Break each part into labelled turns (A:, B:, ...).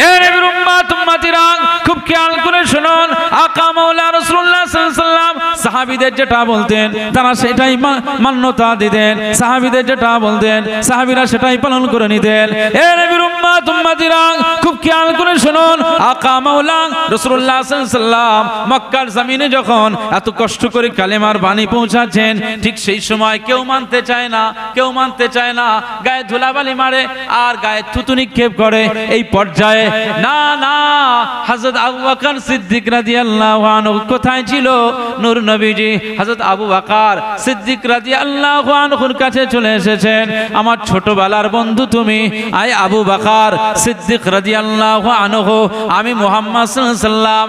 A: হে নবীর উম্মত উম্মতিরা খুব খেয়াল করে শুনুন, আকা মাওলা রাসূলুল্লাহ সাল্লাল্লাহু আলাইহি ওয়াসাল্লাম সাহাবীদের যেটা বলতেন তারা সেটাই মান্যতা দিতেন, সাহাবীদের যেটা বলতেন সাহাবীরা সেটাই পালন করে নিতেন। হে নবীর উম্মত উম্মতিরা খুব খেয়াল করে শুনুন, আকা মাওলা রাসূলুল্লাহ সাল্লাল্লাহু আলাইহি ওয়াসাল্লাম মক্কার জমিনে যখন এত কষ্ট করে কালেমার বাণী পৌঁছাচ্ছেন, ঠিক সেই সময় কেউ মানতে চায় না, কেউ মানতে চায় না, গায়ে ধুলাবালি মারে আর গায়ে থুতু নিক্ষেপ করে। এই পর্যায়ে না না হযরত আবু বকর সিদ্দিক রাদিয়াল্লাহু আনহু কোথায় ছিল? নূর নবীজি হযরত আবু বকর সিদ্দিক রাদিয়াল্লাহু আনহুর কাছে চলে এসেছেন। আমার ছোটবেলার বন্ধু তুমি, আয় আবু বকর সিদ্দিক রাদিয়াল্লাহু আনহু, আমি মুহাম্মদ সাল্লাল্লাহু আলাইহি ওয়াসাল্লাম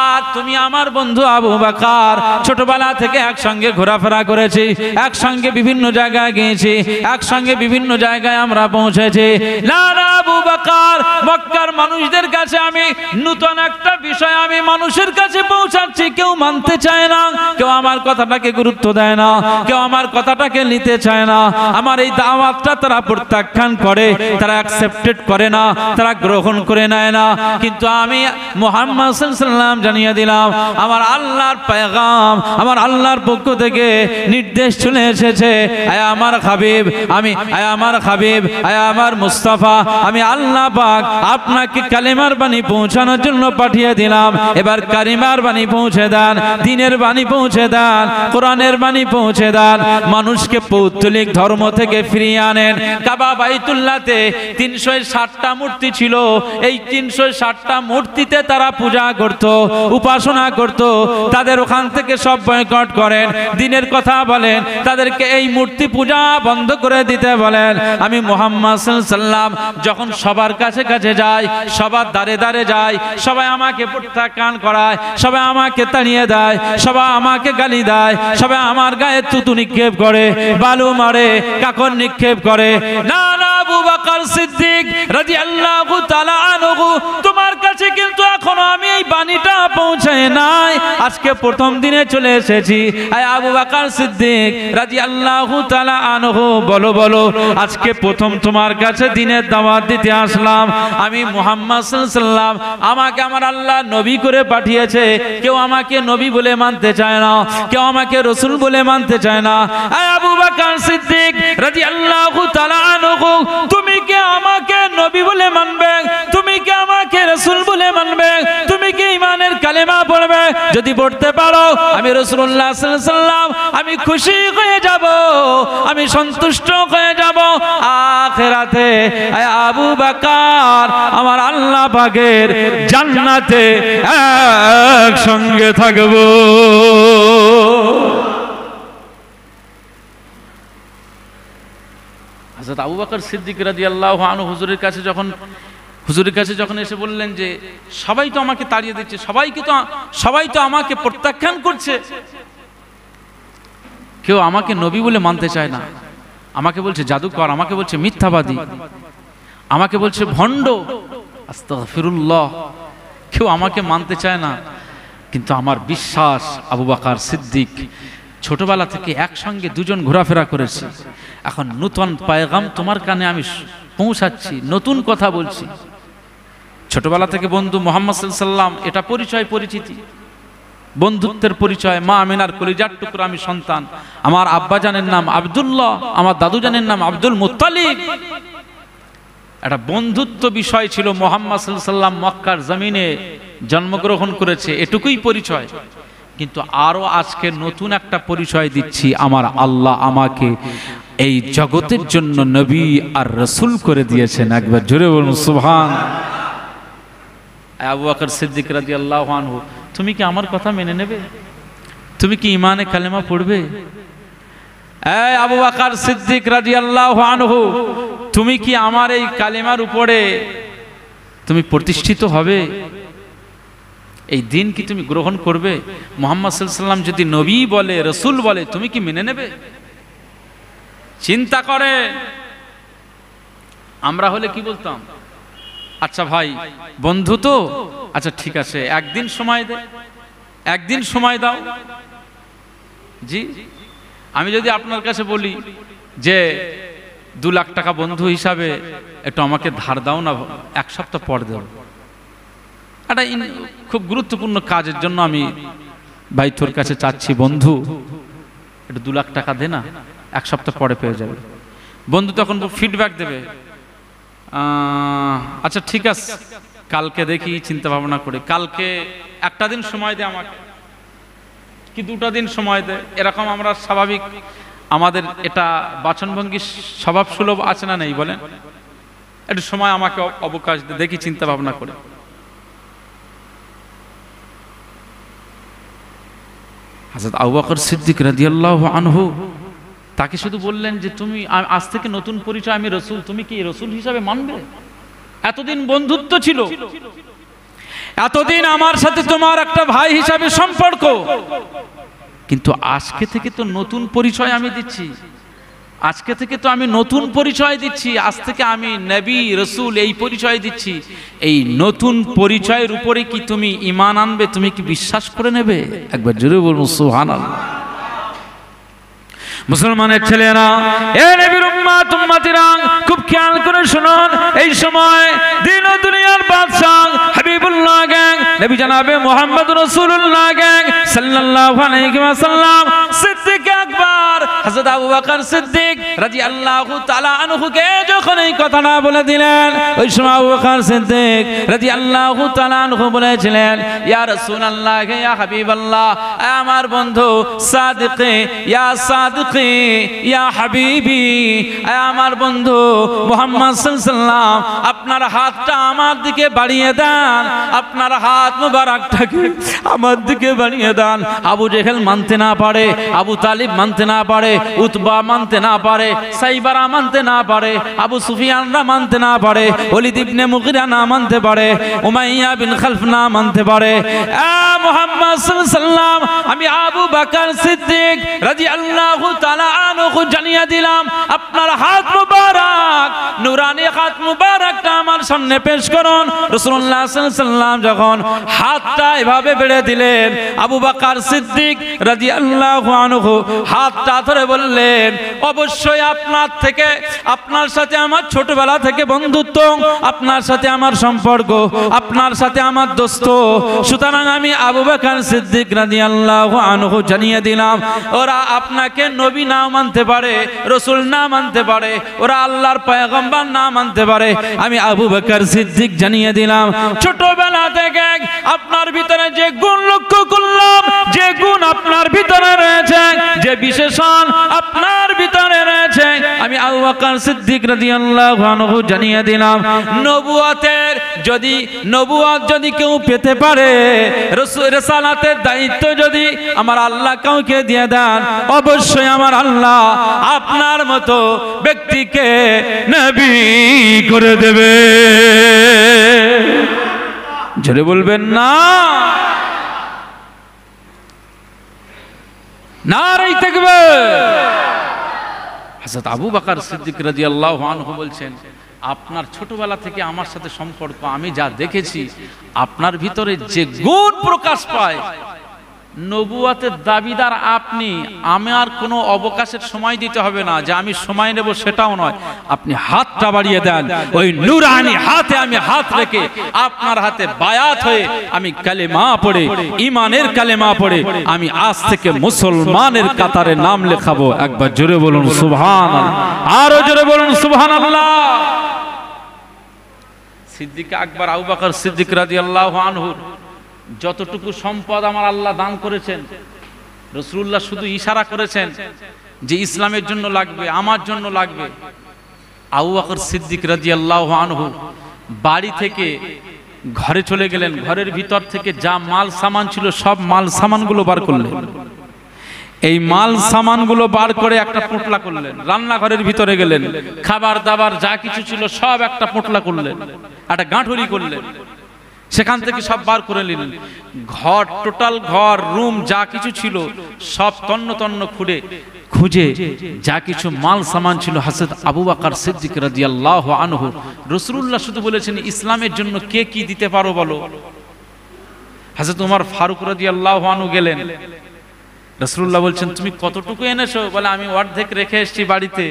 A: আর তুমি আমার বন্ধু আবু বকর, ছোটবেলা থেকে একসঙ্গে ঘোরাফেরা করেছি, একসঙ্গে বিভিন্ন জায়গায় গিয়েছি, একসঙ্গে বিভিন্ন জায়গায় আমরা পৌঁছেছি। না না আবু বকর, মক্কার মানুষদের কাছে আমি নতুন একটা বিষয় আমি মানুষের কাছে পৌঁছাচ্ছি, কেউ মানতে চায় না, কেউ আমার কথাটাকে গুরুত্ব দেয় না, কেউ আমার কথাটাকে নিতে চায় না, আমার এই দাওয়াতটা তারা প্রত্যাখ্যান করে, তারা অ্যাকসেপ্টেড করে না, তারা গ্রহণ করে নেয় না। কিন্তু আমি মুহাম্মদ সাল্লাল্লাহু আলাইহি ওয়াসাল্লাম জানিয়ে দিলাম, আমার আল্লাহর পয়গাম, আমার আল্লাহর পক্ষ থেকে নির্দেশ চলে এসেছে, আয় আমার হাবিব, আমি আয় আমার হাবিব, আয় আমার মুস্তাফা, আমি আল্লাহ পাক আপনাকে কালেমার বাণী পৌঁছানোর জন্য পাঠিয়ে দিলাম। এবার কালিমার বাণী পৌঁছে দেন, দ্বীনের বাণী পৌঁছে দেন, কোরআনের বাণী পৌঁছে দেন, মানুষকে পৌত্তলিক ধর্ম থেকে ফিরিয়ে আনেন। কাবা বাইতুল্লাহতে 360টা মূর্তি ছিল, এই 360টা মূর্তিতে তারা পূজা করত, উপাসনা করত, তাদের ওখান থেকে সব বয়কট করেন, দ্বীনের কথা বলেন, তাদেরকে এই মূর্তি পূজা বন্ধ করে দিতে বলেন। আমি মুহাম্মদ সাল্লাল্লাহু আলাইহি ওয়াসাল্লাম যখন সবার কাছে কাছে যাই, সবার দাঁড়ে দাঁড়ে যাই, সবাই আমাকে প্রত্যাখ্যান করায়, সবাই আমাকে তাড়িয়ে দেয়, সবাই আমাকে গালি দেয়, সবাই আমার গায়ে থুতু নিক্ষেপ করে, বালু মারে, কাকর নিক্ষেপ করে। না না আবু বকর সিদ্দিক রাদিয়াল্লাহু তাআলা আনহু, তোমার কাছে কিন্তু এখনো আমি এই বাণীটা পৌঁছায় নাই, আজকে প্রথম দিনে চলে এসেছি। আয় আবু বকর সিদ্দিক রাদিয়াল্লাহু তাআলা আনহু, বলো বলো, আজকে প্রথম তোমার কাছে দ্বীনের দাওয়াত দিতে আসলাম। আমি মুহাম্মদ সাল্লাল্লাহু আলাইহি ওয়াসাল্লাম, আমাকে আমার আল্লাহ নবী করে পাঠিয়েছে, কেউ আমাকে নবী বলে মানতে চায় না, কেউ আমাকে রাসূল বলে মানতে চায় না। আয় আবু বকর সিদ্দিক রাদিয়াল্লাহু তাআলা আনহু, তুমি কি আমাকে নবী বলে মানবে? তুমি কি আমাকে রাসূল বলে মানবে? তুমি কি ঈমানের কালেমা পড়বে? যদি পড়তে পারো আমি রাসূলুল্লাহ সাল্লাল্লাহু আলাইহি ওয়াসাল্লাম, আমি খুশি হয়ে যাব, আমি সন্তুষ্ট হয়ে যাব। আখিরাতে আয় আবু বকর আমার আল্লাহ পাকের জান্নাতে একসঙ্গে থাকবো। হযরত আবু বকর সিদ্দিক রাদিয়াল্লাহু আনহু হুজুরের কাছে যখন এসে বললেন যে সবাই তো আমাকে তাড়িয়ে দিচ্ছে, সবাই তো আমাকে প্রত্যাখ্যান করছে, কেউ আমাকে নবী বলে মানতে চায় না, আমাকে বলছে জাদুকর, আমাকে বলছে মিথ্যাবাদী, আমাকে বলছে ভণ্ড, আস্তাগফিরুল্লাহ, কেউ আমাকে মানতে চায় না। কিন্তু আমার বিশ্বাস আবু বকর সিদ্দিক ছোটবেলা থেকে একসঙ্গে দুজন ঘোরাফেরা করেছি, এখন নতুন পয়গাম তোমার কানে আমি পৌঁছাচ্ছি, নতুন কথা বলছি। ছোটবেলা থেকে বন্ধু মুহাম্মদ সাল্লাল্লাহু আলাইহি ওয়াসাল্লাম, এটা পরিচয় পরিচিতি, বন্ধুত্বের পরিচয়। মা আমিনার কলিজার টুকরা আমি সন্তান, আমার আব্বা জানের নাম আব্দুল্লাহ, আমার দাদু জানের নাম আব্দুল মুত্তালিব। একটা বন্ধুত্ব বিষয় ছিল। মুহাম্মদ সাল্লাল্লাহু আলাইহি ওয়াসাল্লাম মক্কার জমিনে জন্মগ্রহণ করেছে, এটুকুই পরিচয়। কিন্তু আরো আজকে নতুন একটা পরিচয় দিচ্ছি, আমার আল্লাহ আমাকে এই জগতের জন্য নবী আর রাসূল করে দিয়েছেন। একবার জোরে বলুন সুবহান। আবু বকর সিদ্দিক রাদিয়াল্লাহু আনহু, তুমি কি আমার কথা মেনে নেবে? তুমি কি ঈমানে কালেমা পড়বে? এই আবু বকর সিদ্দিক রাদিয়াল্লাহু আনহু, তুমি কি আমার এই কালেমার উপরে তুমি প্রতিষ্ঠিত হবে? এই দিন কি তুমি গ্রহণ করবে? মুহাম্মদ সাল্লাল্লাহু আলাইহি ওয়াসাল্লাম যদি নবী বলে, রাসূল বলে, তুমি কি মেনে নেবে? চিন্তা করে আমরা হলে কি বলতাম? আচ্ছা ভাই, বন্ধু তো, আচ্ছা ঠিক আছে, একদিন সময় দে, একদিন সময় দাও। জি, আমি যদি আপনার কাছে বলি যে 2 লাখ টাকা বন্ধু হিসাবে একটু আমাকে ধার দাও না, 1 সপ্তাহ পর দেব, একটা খুব গুরুত্বপূর্ণ কাজের জন্য আমি ভাই তোর কাছে চাচ্ছি, বন্ধু একটু 2 লাখ টাকা দে না, 1 সপ্তাহ পরে পেয়ে যাবে। বন্ধু তখন ফিডব্যাক দেবে, আচ্ছা ঠিক আছে, কালকে দেখি চিন্তা ভাবনা করে, কালকে 1টা দিন সময় দে আমাকে, কি 2টা দিন সময় দে। এরকম আমরা স্বাভাবিক, আমাদের এটা বাচনভঙ্গি স্বভাব সুলভ আছে না নেই বলেন? একটু সময় আমাকে অবকাশ দে, দেখি চিন্তা ভাবনা করে। হযরত আবু বকর সিদ্দিক রাদিয়াল্লাহু আনহু তাকে শুধু বললেন যে তুমি আজ থেকে নতুন পরিচয়, আমি রাসূল, তুমি কি রাসূল হিসাবে মানবে? এতদিন বন্ধুত্ব ছিল, এতদিন আমার সাথে তোমার একটা ভাই হিসাবে সম্পর্ক, কিন্তু আজকে থেকে তো নতুন পরিচয় আমি দিচ্ছি, আজকে থেকে তো আমি নতুন পরিচয় দিচ্ছি, আজ থেকে আমি নবী রাসূল এই পরিচয় দিচ্ছি। এই নতুন পরিচয়ের উপরে কি তুমি ঈমান আনবে? তুমি কি বিশ্বাস করে নেবে? একবার জোরে বলুন সুবহানাল্লাহ। মুসলমানের ছেলেরা, এ নবীর উম্মত উম্মতিরা, খুব খেয়াল করে শুনুন। এই সময় দিন ও দুনিয়ার বাদশা হাবিবুল্লাহ গ্যাং, নবী জনাবে মুহাম্মদ রাসূলুল্লাহ গ্যাং সাল্লাল্লাহু আলাইহি ওয়াসাল্লাম, সিদ্দিক আকবর হযরত আবু বকর সিদ্দিক রাদিয়াল্লাহু তাআলা আনহুকে যখন এই কথাটা বলে দিলেন, ওই সময় আবু বকর সিদ্দিক রাদিয়াল্লাহু তাআলা আনহু বলেছিলেন, ইয়া রাসূলুল্লাহ, ইয়া হাবিবাল্লাহ, আমার বন্ধু সাদিকে, ইয়া সাদিক, ইয়া হাবিবি, আমার বন্ধু মুহাম্মদ সাল্লাল্লাহু আলাইহি ওয়াসাল্লাম, আপনার হাতটা আমার দিকে বাড়িয়ে দেন, আপনার হাত মুবারকটাকে আমার দিকে বাড়িয়ে দেন। আবু জেহেল মানতে না পারে, আবু তালিব মানতে না পারে, উতবা মানতে না পারে, সাইবারা মানতে না পারে, আবু সুফিয়ানরা মানতে না পারে, ওলীদ ইবনে মুগিরা না মানতে পারে, উমাইয়া বিন খালফ না মানতে পারে। মুহাম্মদ সাল্লাল্লাহু আলাইহি ওয়াসাল্লাম, আমি আবু বকর সিদ্দিক রাদিয়াল্লাহু তাআলা আনহু জানিয়ে দিলাম, আপনার হাত মুবারক, নূরানি হাত মুবারকটা আমার সামনে পেশ করুন। রাসূলুল্লাহ সাল্লাল্লাহু আলাইহি ওয়াসাল্লাম যখন হাতটা এভাবে বেড়ে দিলেন, আবু বকর সিদ্দিক রাদিয়াল্লাহু আনহু হাতটা ধরে বললেন, অবশ্যই আপনার থেকে, আপনার সাথে আমার ছোটবেলা থেকে বন্ধুত্ব, আপনার সাথে আমার সম্পর্ক, আপনার সাথে আমার দোস্ত, সুতরাং আমি আবু বকর সিদ্দিক রাদিয়াল্লাহু আনহু জানিয়ে দিলাম, ওরা আপনাকে নবী না মানতে পারে, রাসূল না মানতে পারে, ওরা আল্লাহর পয়গম্বর না মানতে পারে, আমি আবু বকর সিদ্দিক জানিয়ে দিলাম, ছোটবেলা থেকে আপনার ভিতরে যে গুণ লক্ষ্য করলাম, যে গুণ আপনার ভিতরে রয়েছে, যে বিশেষণ আপনার ভিতরে রয়েছে, আমি আবু বকর সিদ্দিক রাদিয়াল্লাহু আনহু জানিয়ে দিলাম, নবুয়তের যদি, নবুয়ত যদি কেউ পেতে পারে, রিসালাতের দায়িত্ব যদি আমার আল্লাহ কাউকে দিয়ে দেন, অবশ্যই আমার আল্লাহ আপনার মতো ব্যক্তিকে নবী করে দেবে। জোরে বলবেন না, নারে তাকবীর। হযরত আবু বকর সিদ্দিক রাদিয়াল্লাহু আনহু বলছেন, আপনার ছোটবেলা থেকে আমার সাথে সম্পর্ক, আমি যা দেখেছি আপনার ভিতরে যে গুণ প্রকাশ পায়, নবুয়তের দাবিদার আপনি, আমার কোনো অবকাশের সময় দিতে হবে না যে আমি সময় নেব, সেটাও নয়, আপনি হাতটা বাড়িয়ে দেন, ওই নূরানি হাতে আমি হাত রেখে আপনার হাতে বায়াত হয়ে আমি কালেমা পড়ে, ঈমানের কালেমা পড়ে আমি আজ থেকে মুসলমানের কাতারে নাম লেখাবো। একবার জোরে বলুন সুবহানাল্লাহ, আরো জোরে বলুন সুবহানাল্লাহ। সিদ্দিক আকবর আবু বকর সিদ্দিক রাদিয়াল্লাহু আনহু যতটুকু সম্পদ আমার আল্লাহ দান করেছেন, রাসূলুল্লাহ শুধু ইশারা করেছেন যে ইসলামের জন্য লাগবে, আমার জন্য লাগবে। আবু বকর সিদ্দিক রাদিয়াল্লাহু আনহু বাড়ি থেকে ঘরে চলে গেলেন, ঘরের ভিতর থেকে যা মাল সামান ছিল সব মাল সামানগুলো বার করলেন। এই মাল সামানগুলো বার করে একটা পোটলা করলেন, রান্নাঘরের ভিতরে গেলেন, খাবার দাবার যা কিছু ছিল সব একটা পোটলা করলেন, একটা গাঁঠুরি করলেন, সেখান থেকে সব বার করে নিলেন। ঘর, টোটাল ঘর, রুম যা কিছু ছিল সব তন্ন তন্ন খুঁজে যা কিছু মাল সামান ছিল হযরত আবু বকর সিদ্দিক রাদিয়াল্লাহু আনহু, রাসূলুল্লাহ শুধু বলেছেন ইসলামের জন্য কে কি দিতে পারো বলো। হযরত ওমর ফারুক রাদিয়াল্লাহু আনহু গেলেন, রাসূলুল্লাহ বলছেন তুমি কতটুকু এনেছো? বলে আমি অর্ধেক রেখে এসেছি বাড়িতে,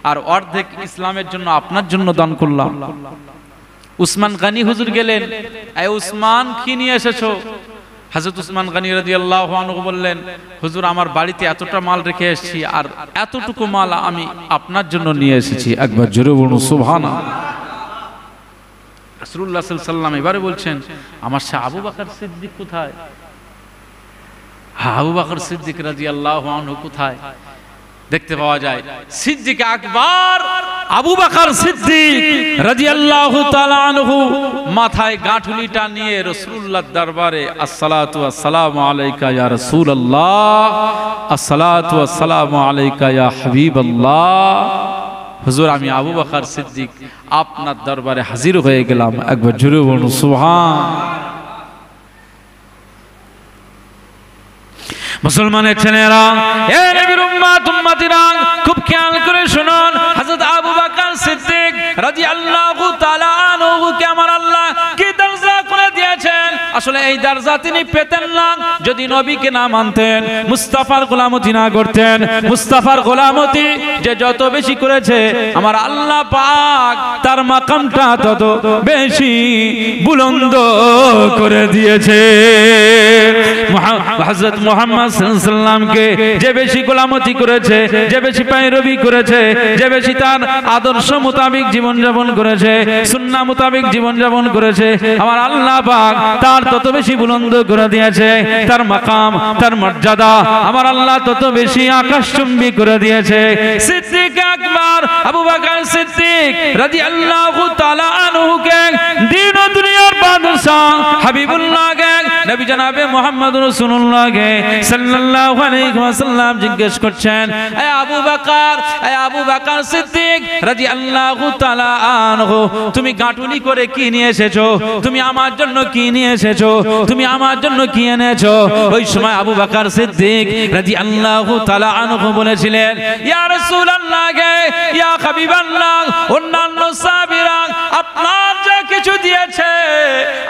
A: আর অর্ধেক ইসলামের জন্য আপনার জন্য দান করলাম। উসমান গনি হুজুর গেলেন, এই উসমান কি নিয়ে এসেছো? হযরত উসমান গনি রাদিয়াল্লাহু আনহু বললেন, হুজুর আমার বাড়িতে এতটা মাল রেখে এসেছি, আর এতটুকু মাল আমি আপনার জন্য নিয়ে এসেছি। একবার জোরে বলুন সুবহানাল্লাহ। রাসূলুল্লাহ সাল্লাল্লাহু আলাইহি ওয়াসাল্লাম এবারে বলছেন, আমার শাহ আবু বকর সিদ্দিক কোথায়? আবু বকর সিদ্দিক রাদিয়াল্লাহু আনহু কোথায়? দেখতে পাওয়া যায় সিদ্দিক আকবর আবু বকর সিদ্দিক রাদিয়াল্লাহু তাআলা আনহু মাথায় গাঁঠুলিটা নিয়ে রাসূলুল্লাহর দরবারে আসসালাতু ওয়াসসালামু আলাইকা ইয়া রাসূলুল্লাহ, আসসালাতু ওয়াসসালামু আলাইকা ইয়া হাবিবাল্লাহ, হুজুর আমি আবু বকর সিদ্দিক আপনার দরবারে হাজির হয়ে গেলাম। একবার জোরে বলুন সুবহান। মুসলমানের ছেলেরা, এ নবীর উম্মত উম্মতিরা, খুব খেয়াল করে শুনুন, হযরত আবু বকর সিদ্দিক রাদিয়াল্লাহু তাআলা আনহু কে আমার আল্লাহ কি দরজা করে দিয়েছেন। আসলে এই দরজা তিনি পেতেন না যদি নবীকে না মানতেন, মুস্তাফার গোলামতি না করতেন। মুস্তাফার গোলামতি যে যত বেশি করেছে আমার আল্লাহ পাক তার মাকামটা তত বেশি বুলন্দ করে দিয়েছে। হযরত মুহাম্মদ সাল্লাল্লাহু আলাইহি ওয়াসাল্লামকে যে বেশি গোলামতি করেছে, যে বেশি পায়রবি করেছে, যে বেশি তার আদর্শ মোতাবেক জীবন যাপন করেছে, সুন্নাহ মোতাবেক জীবন যাপন করেছে, আমার আল্লাহ পাক তার তত বেশি বুলন্দ করে দিয়েছে। তার মাকাম, তার মর্যাদা আমার আল্লাহ তত বেশি আকাশচুম্বী করে দিয়েছে। সিদ্দিক আকবর আবু বকর সিদ্দিক রাদিয়াল্লাহু তাআলা আনহু কে দিন ও দুনিয়ার বাদশা হাবিবুল্লাহ কে নবী জনাবে মুহাম্মদ রাসূলুল্লাহ কে সাল্লাল্লাহু আলাইহি ওয়াসাল্লাম জিজ্ঞেস করছেন, এ আবু বকর, এ আবু বকর সিদ্দিক রাদিয়াল্লাহু তাআলা আনহু, তুমি গাঁটুনি করে কি নিয়ে এসেছো? তুমি আমার জন্য কি নিয়ে এসেছো? তুমি আমার জন্য কি এনেছো? ওই সময় আবু বকর সিদ্দিক রাদিয়াল্লাহু তাআলা আনহু বলেছিলেন, ইয়া রাসূলুল্লাহ গে, ইয়া হাবিবাল্লাহ, অন্যান্য সাহাবীরা আপনার যা কিছু দিয়েছে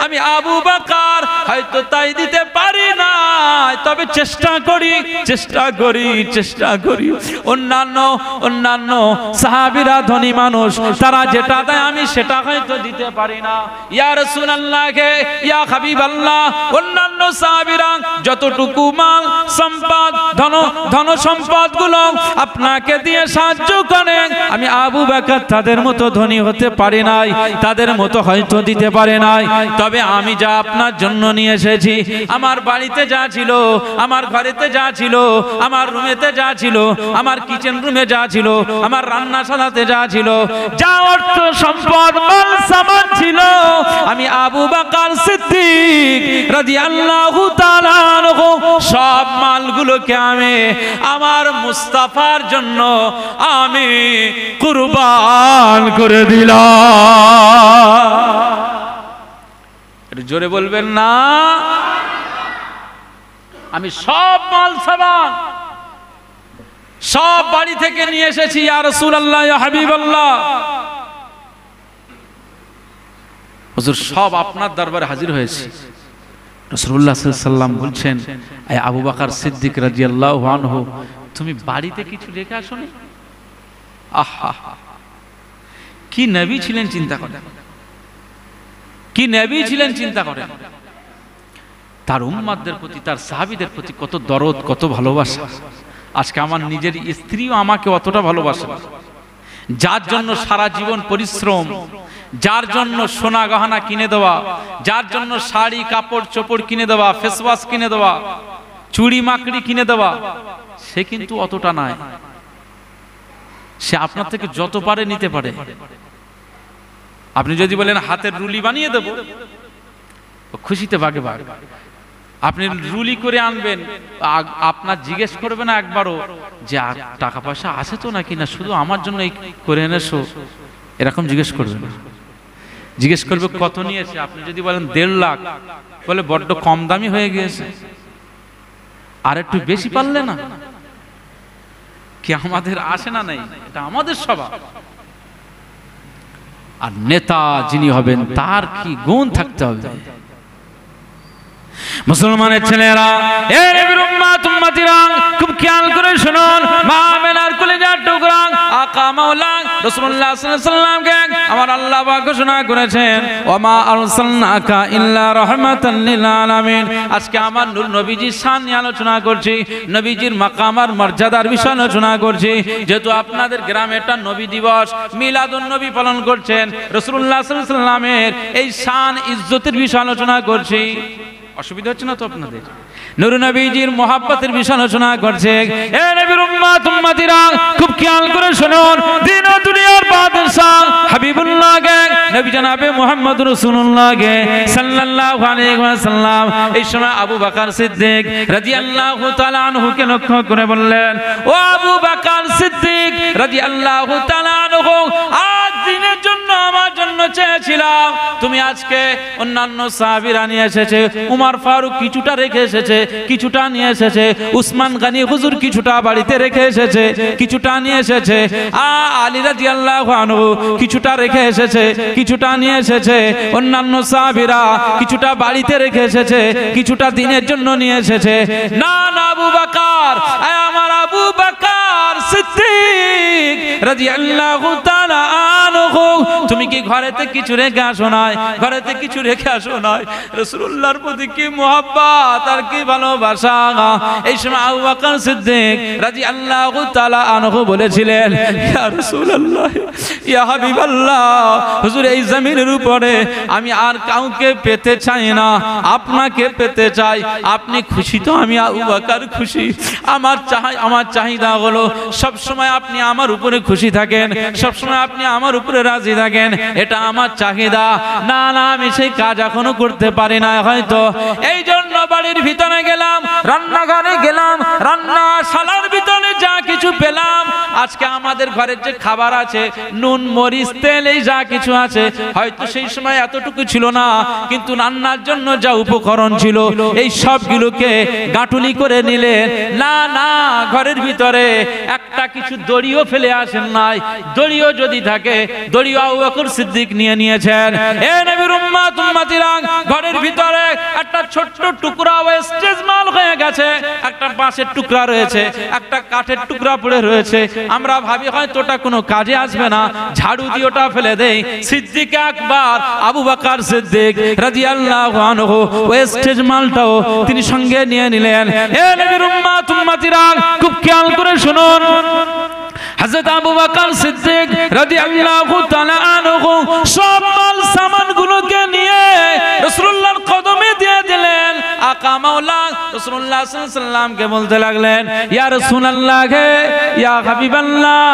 A: আমি আবু বকর হয়তো তাই দিতে পারি না, তবে চেষ্টা করি। অন্যান্য সাহাবীরা ধনী মানুষ, তারা যেটা দেয় আমি সেটা হয়তো দিতে পারি না। ইয়া রাসূলুল্লাহ গে, ইয়া হাবিবাল্লাহ, অন্যান্য সাহাবীরা যতটুকু মাল সম্পদ, ধন সম্পদ গুলো আপনাকে দিয়ে সাহায্য করেন, আমি আবু বকর তাদের মতো ধনী হতে পারি নাই, তাদের মতো হয়তো দিতে পারে নাই। তবে আমি যা আপনার জন্য নিয়ে এসেছি, আমার বাড়িতে যা ছিল, আমার ঘরেতে যা ছিল, আমার রুমেতে যা ছিল, আমার কিচেন রুমে যা ছিল, আমার রান্নাশালাতে যা ছিল, যা অর্থ সম্পদ মাল সামান ছিল, আমি আবু বকর সিদ্দিক রাদিয়াল্লাহু তাআলা আনহু সব মালগুলোকে আমি আমার মুস্তাফার জন্য আমি কুরবান করে দিলাম। জোরে বলবেন না? আমি সব মাল সামান সব বাড়ি থেকে নিয়ে এসেছি ইয়া রাসূলুল্লাহ, ইয়া হাবিবাল্লাহ, হুজুর সব আপনার দরবারে হাজির হয়েছি। রাসূলুল্লাহ সাল্লাল্লাহু আলাইহি ওয়াসাল্লাম বলছেন, এই আবু বকর সিদ্দিক রাদিয়াল্লাহু আনহু, তুমি বাড়িতে কিছু রেখে আসোনি? আহা, কি নবী ছিলেন চিন্তা করেন, কি নবী ছিলেন চিন্তা করেন। তার উম্মতদের প্রতি, তার সাহাবীদের প্রতি কত দরদ, কত ভালোবাসা। আজকে আমার নিজের স্ত্রীও আমাকে অতটা ভালোবাসে, যার জন্য সারা জীবন পরিশ্রম, যার জন্য সোনা গহনা কিনে দেওয়া, যার জন্য শাড়ি কাপড় চোপড় কিনে দেওয়া, ফেস ওয়াশ কিনে দেওয়া, চুড়ি মাকড়ি কিনে দেওয়া, সে কিন্তু অতটা নাই। সে আপনার থেকে যত পারে নিতে পারে। আপনি যদি বলেন হাতের রুলি বানিয়ে দেব, খুশিতে বাগে বাগ। আপনি রুলি করে আনবেন, আপনার জিজ্ঞেস করবে না একবারও যে টাকা পয়সা আছে তো নাকি, না শুধু আমার জন্য এই করে এনেছো, এরকম জিজ্ঞেস করবে না। জিজ্ঞেস করবে কত নিয়েছে। আপনি যদি বলেন 1.5 লাখ, বলে বড্ড কম দামি হয়ে গিয়েছে, আর একটু বেশি পারলে না। কি আমাদের আসে না? নাই, এটা আমাদের স্বভাব। আর নেতা যিনি হবেন তার কি গুণ থাকতে হবে। মুসলমানের ছেলেরা, এ নবীর উম্মত উম্মতিরা, খুব খেয়াল করে শুনুন, মা আমেনার কলিজার টুকরা আকা মাওলা রাসূলুল্লাহ সাল্লাল্লাহু আলাইহি ওয়াসাল্লামকে আমার আল্লাহ পাক ঘোষণা করেছেন ওয়ামা আরসালনাকা ইল্লা রাহমাতাল লিল আলামিন। আজকে আমার নূর নবীজির শান নিয়ে আলোচনা করছি, নবীজির মাকাম আর মর্যাদার বিষয় আলোচনা করছি। যেহেতু আপনাদের গ্রামে এটা নবী দিবস, মিলাদুন নবী পালন করছেন, রাসূলুল্লাহ সাল্লাল্লাহু আলাইহি ওয়াসাল্লামের এই শান ইজ্জতের বিষয় আলোচনা করছি। অসুবিধা হচ্ছে না তো আপনাদের? নূর নবীজির মুহাব্বতের বিষয় আলোচনা করছে। এ নবীর উম্মত উম্মতিরা খুব খেয়াল করে শুনুন, দিন ও দুনিয়ার বাদশা হাবিবুল্লাহকে নবী জনাবে মুহাম্মদ রাসূলুল্লাহকে সাল্লাল্লাহু আলাইহি ওয়াসাল্লাম এই সময় আবু বকর সিদ্দিক রাদিয়াল্লাহু তাআলা আনহুকে লক্ষ্য করে বললেন, ও আবু বকর সিদ্দিক রাদিয়াল্লাহু তাআলা আনহু, আজ দিনের জন্য আমার জন্য চেয়েছিলাম, তুমি আজকে অন্যান্য সাহাবীরা নিয়ে এসেছে, উমর ফারুক কিছুটা রেখে এসেছে, কিছুটা নিয়ে এসেছে, উসমান গনি হুজুর কিছুটা বাড়িতে রেখে এসেছে, কিছুটা নিয়ে এসেছে, আলী রাদিয়াল্লাহু আনহু কিছুটা রেখে এসেছে, কিছুটা নিয়ে এসেছে, অন্যান্য সাহাবীরা কিছুটা বাড়িতে রেখে এসেছে, কিছুটা দিনের জন্য নিয়ে এসেছে। না না আবু বকর, আমার আবু বকর সিদ্দিক রাদিয়াল্লাহু তাআলা আনহু, তুমি কি ঘরেতে কিছু রেখে আসো নাই? ঘরেতে কিছু রেখে আসো নাই? রাসূলুল্লাহর প্রতি কি মুহাব্বত আর কি ভালোবাসা! এই সময় আবু বকর সিদ্দিক রাদিয়াল্লাহু তাআলা আনহু বলেছিলেন, ইয়া রাসূলুল্লাহ, ইয়া হাবিবাল্লাহ, হুজুর এই জমিনের উপরে আমি আর কাউকে পেতে চাই না, আপনাকে পেতে চাই। আপনি খুশি তো আমি আবু বকর খুশি। আমার চাহিদা হলো সব সময় আপনি আমার উপরে খুশি থাকেন, সব সময় আপনি আমার উপরে রাজি থাকেন, এটা আমার চাহিদা। না না আমি সেই কাজ এখনো করতে পারি না হয়তো, এই জন্য বাড়ির ভিতরে গেলাম, রান্নাঘরে গেলাম, রান্নাশালার ভিতরে যা কিছু পেলাম, আজকে আমাদের ঘরের যে খাবার আছে, নুন মরিচ তেল এই যা কিছু আছে, হয়তো সেই সময় এতটুকু ছিল না, কিন্তু রান্নার জন্য যা উপকরণ ছিল এই সবগুলোকে গাঁটুলি করে নিলেন। না না ঘরের ভিতরে একটা কিছু দড়িও ফেলে আসেন নাই, দড়িও যদি থাকে দড়িও আবু বকর সিদ্দিক নিয়ে নিয়েছেন। এ নবীর উম্মত উম্মতিরা, ঘরের ভিতরে একটা ছোট্ট টুকরা ওয়েস্টেজ মাল হয়ে গেছে, একটা বাঁশের টুকরা রয়েছে, একটা কাঠের টুকরা পড়ে রয়েছে, আমরা ভাবি হয়তো ওটা কোনো কাজে আসবে না, ঝাড়ু দিয়ে ওটা ফেলে দেই। সিদ্দিক আকবর আবু বকর সিদ্দিক রাদিয়াল্লাহু আনহু ওয়েস্টেজ মালটাও তিনি সঙ্গে নিয়ে নিলেন। এ নবীর উম্মত উম্মতিরা খুব খেয়াল করে শুনুন, হযরত আবু বকর সিদ্দিক রাদিয়াল্লাহু তাআলা আনহু সব মাল সামানগুলোকে নিয়ে রাসূলুল্লাহর কদমে দিয়ে দিলেন। আকা মাওলা রাসূলুল্লাহ সাল্লাল্লাহু আলাইহি ওয়াসাল্লামকে বলতে লাগলেন, ইয়া রাসূলুল্লাহ হে, ইয়া হাবিবাল্লাহ,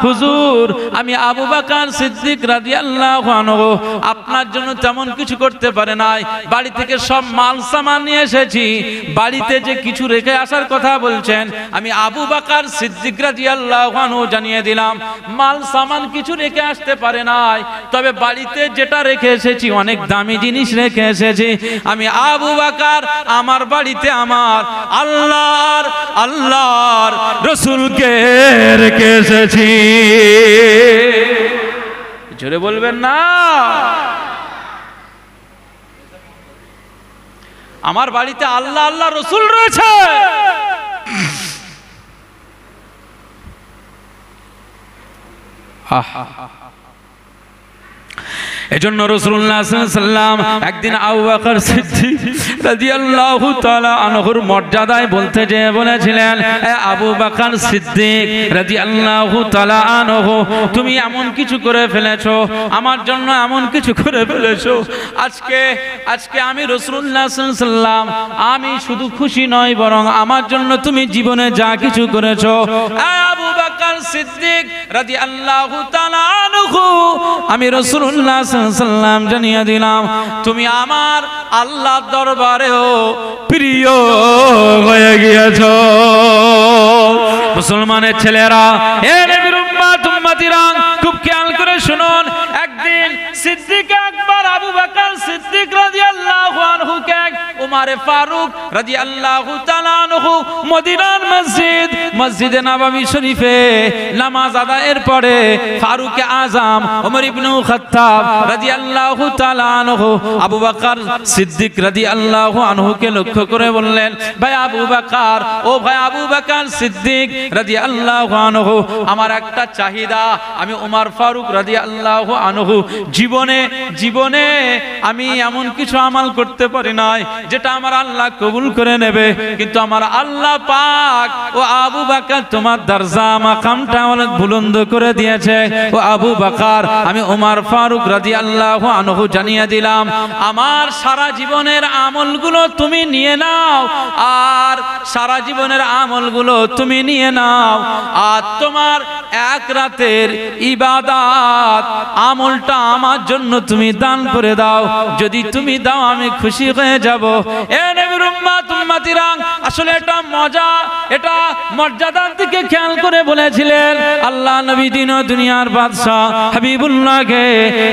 A: হুজুর আমি আবু বকর সিদ্দিক রাদিয়াল্লাহু আনহু আপনার জন্য তেমন কিছু করতে পারে নাই, বাড়ি থেকে সব মাল সামান নিয়ে এসেছি। বাড়িতে যে কিছু রেখে আসার কথা বলছেন, আমি আবু বকর সিদ্দিক রাদিয়াল্লাহু আনহু জানিয়ে দিলাম, মাল সামান কিছু রেখে আসতে পারে নাই, তবে বাড়িতে যেটা রেখে এসেছি অনেক দামি জিনিস রেখে এসেছি। আমি আবু বকর আমার বাড়িতে আমার আল্লাহর রাসূলকে রেখে এসেছি। জোরে বলবেন না? আমার বাড়িতে আল্লাহ রাসূল রয়েছে। এজন্য রাসূলুল্লাহ সাল্লাল্লাহু আলাইহি ওয়াসাল্লাম একদিন আবু বকর সিদ্দিক রাদিয়াল্লাহু তাআলা আনহুর মর্যাদায় বলতে যেয়ে বলেছিলেন, এ আবু বকর সিদ্দিক রাদিয়াল্লাহু তাআলা আনহু, তুমি এমন কিছু করে ফেলেছো, আমার জন্য এমন কিছু করে ফেলেছো, আজকে আমি রাসূলুল্লাহ সাল্লাল্লাহু আলাইহি ওয়াসাল্লাম আমি শুধু খুশি নয়, বরং আমার জন্য তুমি জীবনে যা কিছু করেছো, এ আবু বকর সিদ্দিক রাদিয়াল্লাহু তাআলা আনহু, আমি রাসূলুল্লাহ সাল্লাল্লাহু আলাইহি ওয়াসাল্লাম জানিয়ে দিলাম, তুমি আমার আল্লাহর দরবারেও প্রিয় হয়ে গিয়েছো। মুসলমানের ছেলেরা, এ নবীর উম্মত উম্মতিরা খুব খেয়াল করে শুনুন, একদিন সিদ্দিক আকবর আবু বকর সিদ্দিক রাদিয়াল্লাহু আনহুকে উমারে ফারুক রাদিয়াল্লাহু তাআলা আনহু মদিনার মসজিদে নববী শরীফে নামাজ আদায়ের পরে ফারুক আযম ওমর ইবনে খাত্তাব রাদিয়াল্লাহু তাআলা আনহু আবু বকর সিদ্দিক রাদিয়াল্লাহু আনহুকে লক্ষ্য করে বললেন, ভাই আবু বকর, ও ভাই আবু বকর সিদ্দিক রাদিয়াল্লাহু আনহু, আমার একটা চাহিদা, আমি উমর ফারুক রাদিয়াল্লাহু আনহু জীবনে আমি এমন কিছু আমল করতে পারি নাই যেটা আমার আল্লাহ কবুল করে নেবে, কিন্তু আমার আল্লাহ পাক ও আবু বকর তোমার দরজা মাকামটা অনেক বুলন্দ করে দিয়েছে। ও আবু বকর, আমি উমর ফারুক রাদিয়াল্লাহু আনহু জানিয়ে দিলাম, আমার সারা জীবনের আমলগুলো তুমি নিয়ে নাও, আর সারা জীবনের আমলগুলো তুমি নিয়ে নাও, আর তোমার এক রাতের ইবাদত আমলটা আমার জন্য তুমি দান করে দাও, যদি তুমি দাও আমি খুশি হয়ে যাব। এ নবীর উম্মতিরা, আসলে এটা মজা, এটা মর্যাদার দিকে খেয়াল করে বলেছিলেন আল্লাহ নবী দিন ও দুনিয়ার বাদশা হাবিবুল্লাহকে,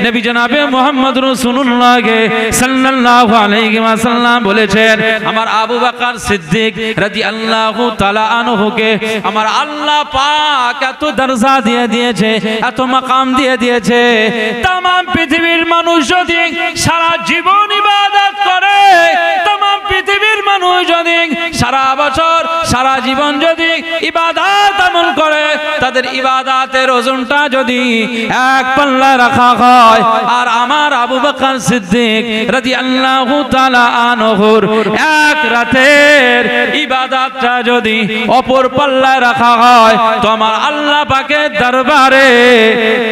A: নবী জনাবে মুহাম্মদ রাসূলুল্লাহকে সাল্লাল্লাহু আলাইহি ওয়াসাল্লাম বলেছেন, আমার আবু বকর সিদ্দিক রাদিয়াল্লাহু তাআলা আনহুকে আমার আল্লাহ পাক এত দরজা দিয়ে দিয়েছে, এত মাকাম দিয়ে দিয়েছে, तमाम পৃথিবীর মানুষ যদি সারা জীবন ইবাদত করে, तमाम পৃথিবীর মানুষ যদি সারা বছর সারা জীবন যদি ইবাদত আমল করে, তাদের ইবাদতের ওজনটা যদি এক পাল্লা রাখা হয়, আর আমার আবু বকর সিদ্দিক রাদিয়াল্লাহু তাআলা আনহুর এক রাতের ইবাদতটা যদি অপর পাল্লায় রাখা হয়, তো আমার আল্লাহ পাকের দরবারে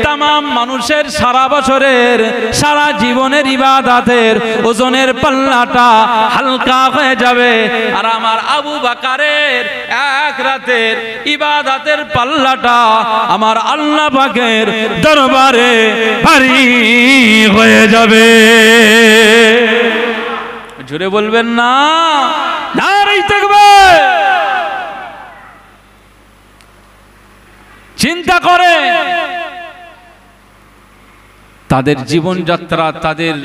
A: तमाम মানুষের সারা বছরের সারা জীবনের ইবাদতের ওজনের পাল্লাটা হালকা হয়ে যাবে, আর আমার আবু বকরের এক রাতের ইবাদতের পাল্লাটা আমার আল্লাহ পাকের দরবারে ভারী হয়ে যাবে। জোরে বলবেন না, নারে তাকবীর। চিন্তা করে তাদের জীবনযাত্রা, তাদের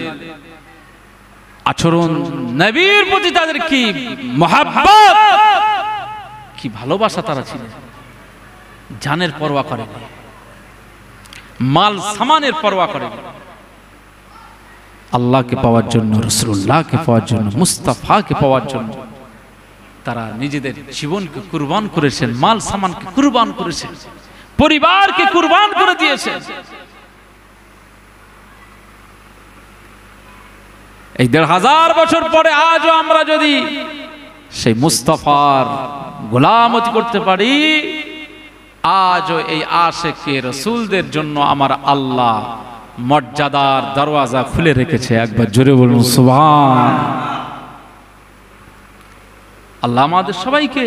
A: আচরণ, নবীর প্রতি তাদের কি মহব্বত, কি ভালোবাসা তারা ছিল, জানের পরোয়া করে না, মাল সামানের পরোয়া করে না, আল্লাহকে পাওয়ার জন্য, রাসূলুল্লাহকে পাওয়ার জন্য, মুস্তাফাকে পাওয়ার জন্য তারা নিজেদের জীবনকে কুরবান করেছেন, মাল সামানকে কুরবান করেছেন, পরিবারকে কুরবান করে দিয়েছেন। এই ১৫০০ বছর পরে আজও আমরা যদি সেই মুস্তাফার গোলামতি করতে পারি, আজও এই আশিকে রাসূলদের জন্য আমার আল্লাহ মর্যাদার দরওয়াজা খুলে রেখেছে। একবার জোরে বলুন সুবহান। আল্লাহ আমাদের সবাইকে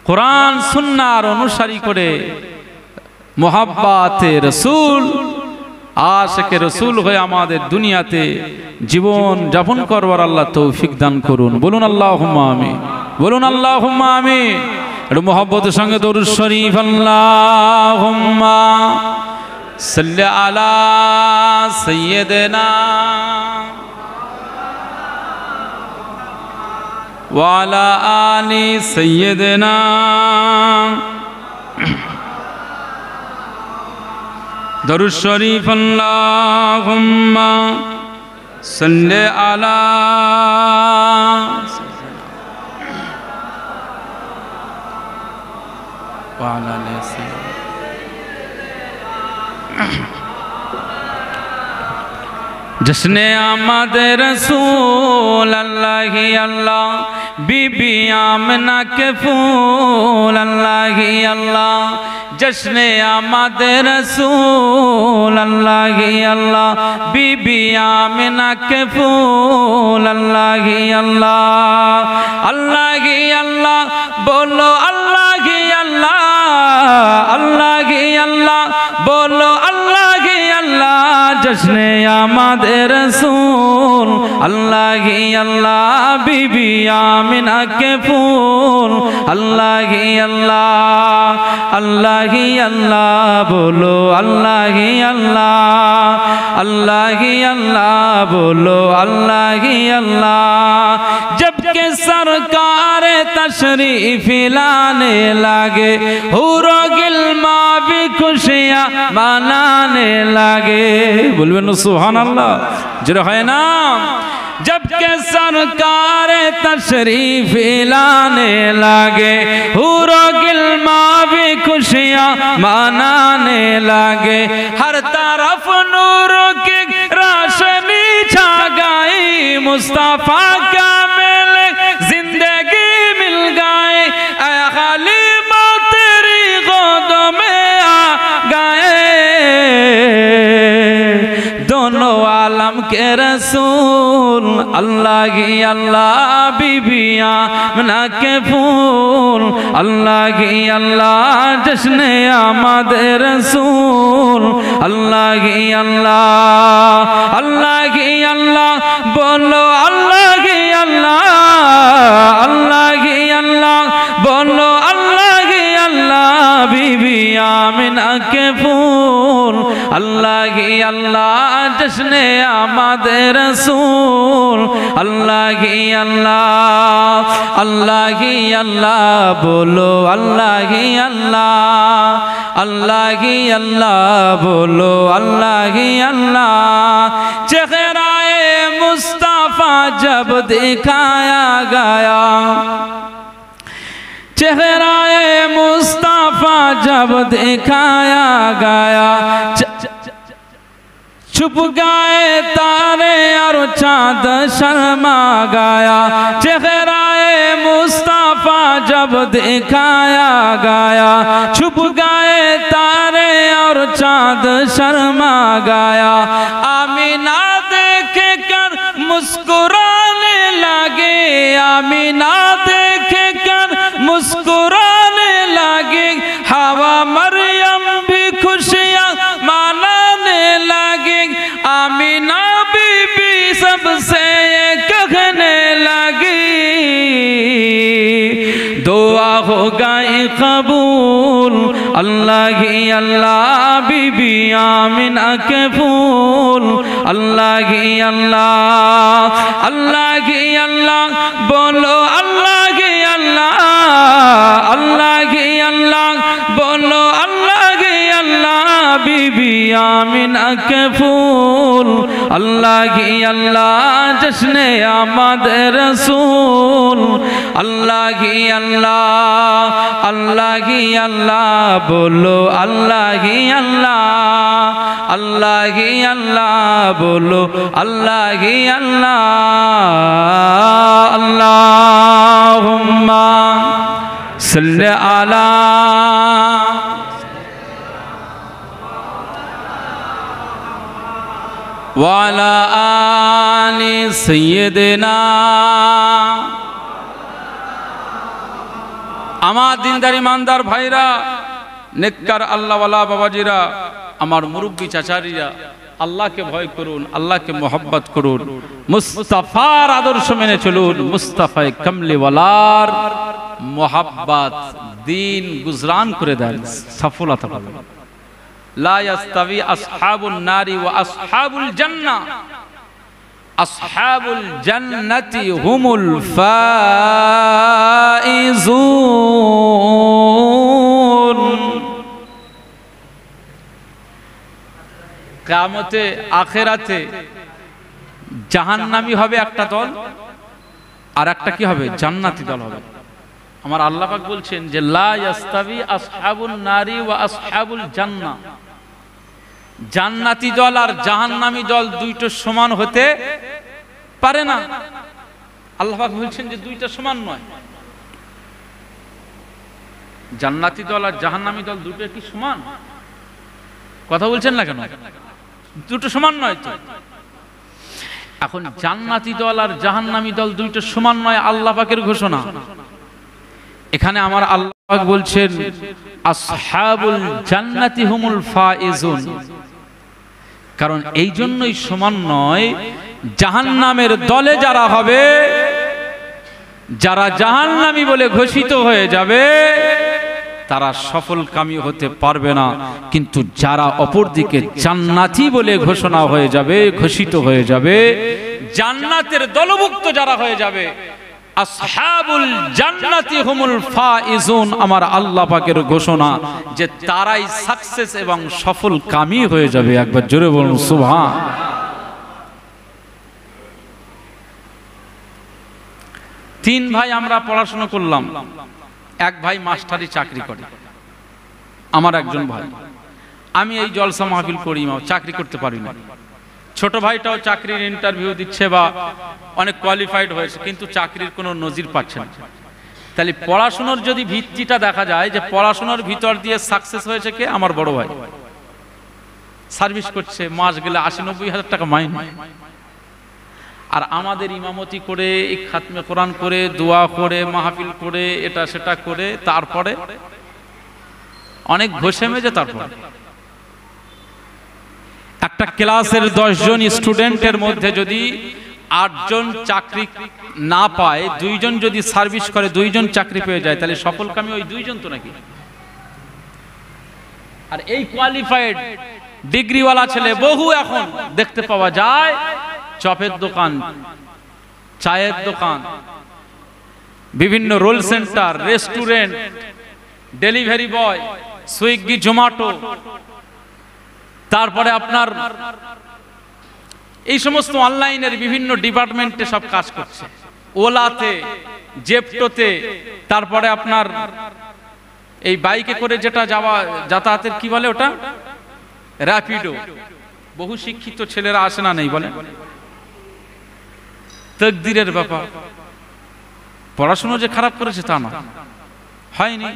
A: কোরআন সুন্নাহর অনুসারী করে মুহাব্বতে রাসূল, আশিকে রাসূল হয়ে আমাদের দুনিয়াতে জীবন যাপন করবার আল্লাহ তৌফিক দান করুন। বলুন আল্লাহুম্মা আমিন, বলুন আল্লাহুম্মা আমিন। একটু মুহাব্বতের সঙ্গে দরুদ শরীফ। আল্লাহুম্মা সাল্লি আলা সাইয়্যিদিনা ওয়া আলা আলি সাইয়্যিদিনা দরুদ শরীফ। আল্লাহুম্মা সাল্লি আলা ওয়া আলা আলি সাইয়্যিদিনা। जश्ने आमद रसूल अल्लाह ही अल्लाह, बीबी आमना के फूल अल्लाह ही अल्लाह। जश्ने आमद रसूल अल्लाह ही अल्लाह, बीबी आमना के फूल अल्लाह ही अल्लाह। अल्लाह ही अल्लाह बोलो, अल्लाह ही अल्लाह, अल्लाह ही अल्लाह बोलो, अल्लाह ही अल्लाह। जश्ने आमद रसूल अल्लाह ही अल्लाह, बीबी आमिना के फूल अल्लाह ही अल्लाह। अल्लाह ही अल्लाह बोलो, अल्लाह ही अल्लाह, अल्लाह ही अल्लाह बोलो, अल्लाह ही अल्लाह। तशरीफ लाने लगे, हूरो गिल्मा भी खुशियाँ मनाने लगे। बोलबेन सुभान अल्लाह, जरा है ना। जबकि सरकार तशरीफ लाने लगे, हूरो गिल्मा भी खुशियाँ मनाने लगे, हर तरफ नूर की रोशनी छा गई, मुस्तफा का मेले जिंदगी मिल गए, ऐ खलीफा तेरी गोदों में आ गए, दोनों आलम के रसूल अल्लाह की अल्लाह बीबियाँ मना के फूल, अल्लाह की अल्लाह जश्न आमद रसूल, अल्लाह की अल्लाह, अल्लाह की अल्लाह बोलो, अल्लाह की अल्लाह, अल्लाह की अल्लाह बोलो, अल्लाह की अल्लाह बीबियाँ मना के फूल, अल्लाह की अल्लाह जश्न आमद रसूल, अल्लाह की अल्लाह, अल्लाह की अल्लाह बोलो, अल्लाह की अल्लाह, अल्लाह की अल्लाह बोलो, अल्लाह की अल्लाह। चेहराए मुस्तफा जब दिखाया गया, चेहराए मुस्तफा जब दिखाया गया, छुप गए तारे और चाँद शर्मा गया, चेहराए मुस्तफा जब दिखाया गया, छुप गए तारे और चाँद शर्मा गया, आमीना देख कर मुस्कुराने लगे, आमीना देख कर मुस्कुराने लगे, हवा मरियम भी खुशियाँ मनाने लगे, आमीना बीबी सबसे कहने लगी, दुआ हो गई कबूल, अल्लाह की अल्लाह बीबी आमीना के फूल, अल्लाह की अल्लाह, अल्लाह की अल्लाह बोलो, अल्लाह की अल्लाह, अल्लाह की अल्लाह बोलो, अल्लाह की अल्लाह बीबी आमीना के फूल, अल्लाह की अल्लाह जश्न आमद रसूल, अल्लाह की अल्लाह, अल्लाह की अल्लाह बोलो, अल्लाह की अल्लाह, अल्लाह की अल्लाह बोलो, अल्लाह की अल्लाह। अल्लाहुम्मा सल्ली अला वाला आली सय्यदना। আমার দিনদার ইমানদার ভাইরা, নেককার আল্লাহওয়ালা বাবাজিরা, আমার মুরব্বী চাচারিরা, আল্লাহকে ভয় করুন, আল্লাহকে মোহাব্বত করুন, মুস্তাফার আদর্শ মেনে চলুন, মুস্তাফায়ে কামলিওয়ালার মোহাব্বত দিন গুজরান করে দেন, সফলতা পাবেন। লা ইয়াস্তাবি আসহাবুন নারি ওয়া আসহাবুল জান্নাহ, আসহাবুল জান্নাতি হুমুল ফাইজুন। কিয়ামতে আখিরাতে জাহান্নামী হবে একটা দল, আর একটা কি হবে? জান্নাতি দল হবে। আমার আল্লাহ পাক বলছেন যে লা ইয়াস্তাবি আসহাবুন নারি ওয়া আসহাবুল জান্নাহ, জান্নাতি দল আর জাহান্নামী দল দুইটা সমান হতে পারে না। আল্লাহ পাক বলছেন যে দুইটা সমান নয়। জান্নাতি দল আর জাহান্নামী দল দুটো কি সমান? কথা বলছেন না কেন? দুটো সমান নয় তো। এখন জান্নাতি দল আর জাহান্নামী দল দুইটা সমান নয়, আল্লাহ পাকের ঘোষণা। এখানে আমার আল্লাহ পাক বলছেন আসহাবুল জান্নাতি হুমুল ফাইজুন, কারণ এই জন্যই সমান নয়। জাহান্নামের দলে যারা হবে, যারা জাহান্নামী বলে ঘোষিত হয়ে যাবে, তারা সফলকামী হতে পারবে না। কিন্তু যারা অপরদিকে জান্নাতি বলে ঘোষণা হয়ে যাবে, ঘোষিত হয়ে যাবে, জান্নাতের দলভুক্ত যারা হয়ে যাবে, আসহাবুল জান্নাতি হুমুল ফাইজুন, আমার আল্লাহ পাকের ঘোষণা যে তারাই সাকসেস এবং সফল কামী হয়ে যাবে। একবার জোরে বলুন সুবহান। তিন ভাই আমরা পড়াশোনা করলাম, এক ভাই মাস্টারি চাকরি করে, আমার একজন ভাই। আমি এই জলসা মাহফিল করি, চাকরি করতে পারি না। ছোট ভাইটাও চাকরির ইন্টারভিউ দিচ্ছে বা অনেক কোয়ালিফাইড হয়েছে, কিন্তু চাকরির কোনো নজির পাচ্ছে না। তাহলে পড়াশোনার যদি ভিত্তিটা দেখা যায় যে পড়াশোনার ভিতর দিয়ে সাকসেস হয়েছে কে? আমার বড় ভাই। সার্ভিস করছে, মাস গেলে ৮০-৯০ হাজার টাকা মাইনে। আর আমাদের ইমামতি করে, খাতমে কোরআন করে, দোয়া করে, মাহফিল করে, এটা সেটা করে, তারপরে অনেক ঘষে মেজে, তারপরে একটা ক্লাসের 10 জন স্টুডেন্টের মধ্যে যদি 8 জন চাকরি না পায়, 2 জন যদি সার্ভিস করে, 2 জন চাকরি পেয়ে যায়, তাহলে সফলকামী ওই 2 জন তো নাকি? আর এই কোয়ালিফাইড ডিগ্রিওয়ালা ছেলে বহু এখন দেখতে পাওয়া যায়। চপের দোকান, চায়ের দোকান, বিভিন্ন roll centre, restaurant, delivery boy, Swiggy, Zomato, তারপরে আপনার এই সমস্ত অনলাইনের বিভিন্ন ডিপার্টমেন্টে সব কাজ করছে। ওলাতে, জেপটোতে, তারপরে আপনার এই বাইকে করে যেটা যাতায়াতের কি বলে ওটা, র্যাপিডো। বহু শিক্ষিত ছেলেরা আসে না, নেই বলে? তাকদীরের ব্যাপার। পড়াশোনা যে খারাপ করেছে তা না, হয়নি।